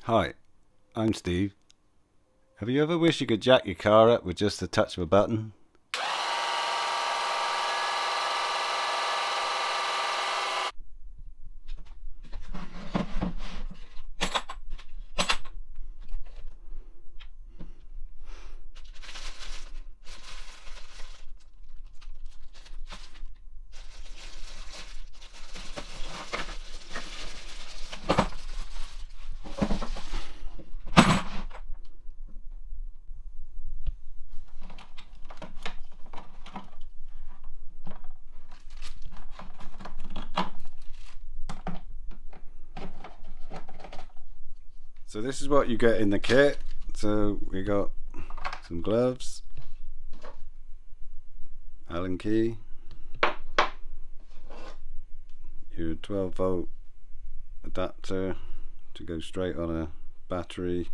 Hi, I'm Steve. Have you ever wished you could jack your car up with just the touch of a button? So this is what you get in the kit. So we got some gloves, Allen key, your 12-volt adapter to go straight on a battery,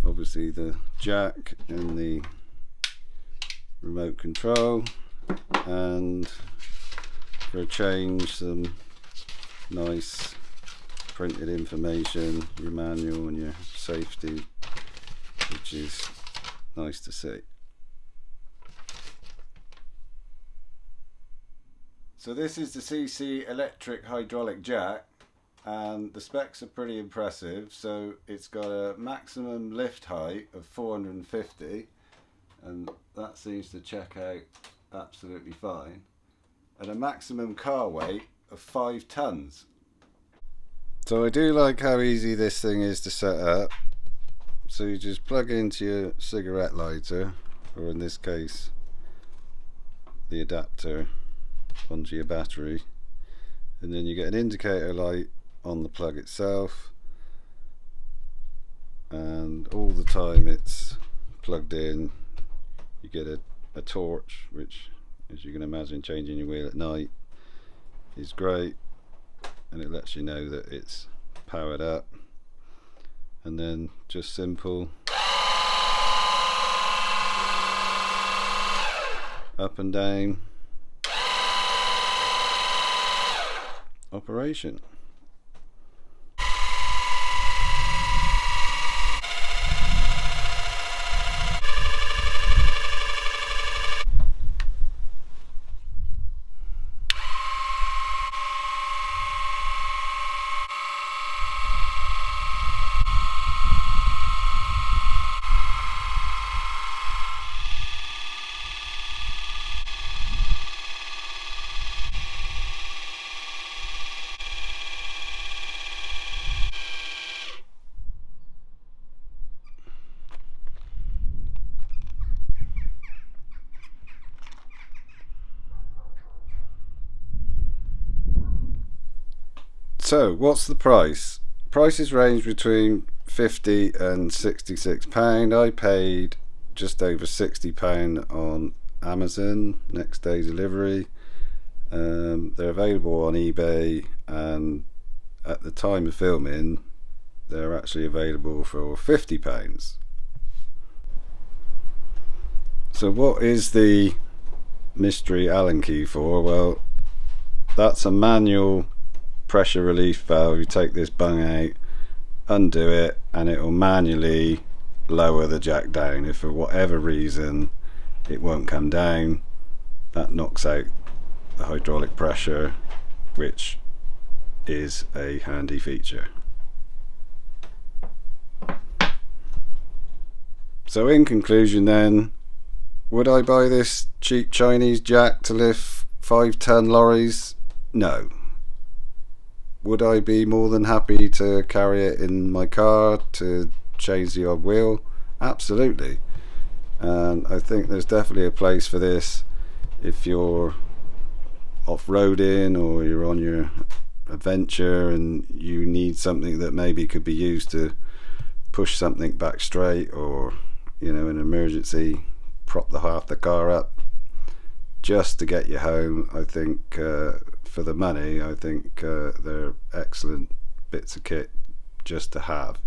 obviously the jack and the remote control, and for a change some nice printed information, your manual and your safety, which is nice to see. So this is the Seesii electric hydraulic jack, and the specs are pretty impressive. So it's got a maximum lift height of 450, and that seems to check out absolutely fine, and a maximum car weight of 5 tons. So I do like how easy this thing is to set up. So you just plug into your cigarette lighter, or in this case the adapter, onto your battery, and then you get an indicator light on the plug itself, and all the time it's plugged in you get a torch, which, as you can imagine, changing your wheel at night is great, and it lets you know that it's powered up. And then just simple up and down operation. So what's the price? Prices range between £50 and £66. I paid just over £60 on Amazon, next day delivery. They're available on eBay, and at the time of filming they're actually available for £50. So what is the mystery Allen key for? Well, that's a manual pressure relief valve. You take this bung out, undo it, and it will manually lower the jack down. If for whatever reason it won't come down, that knocks out the hydraulic pressure, which is a handy feature. So in conclusion then, would I buy this cheap Chinese jack to lift 5-ton lorries? No. Would I be more than happy to carry it in my car to change the odd wheel? Absolutely. And I think there's definitely a place for this if you're off-roading or you're on your adventure and you need something that maybe could be used to push something back straight, or, you know, in an emergency, prop the half the car up just to get you home. I think for the money, I think they're excellent bits of kit just to have.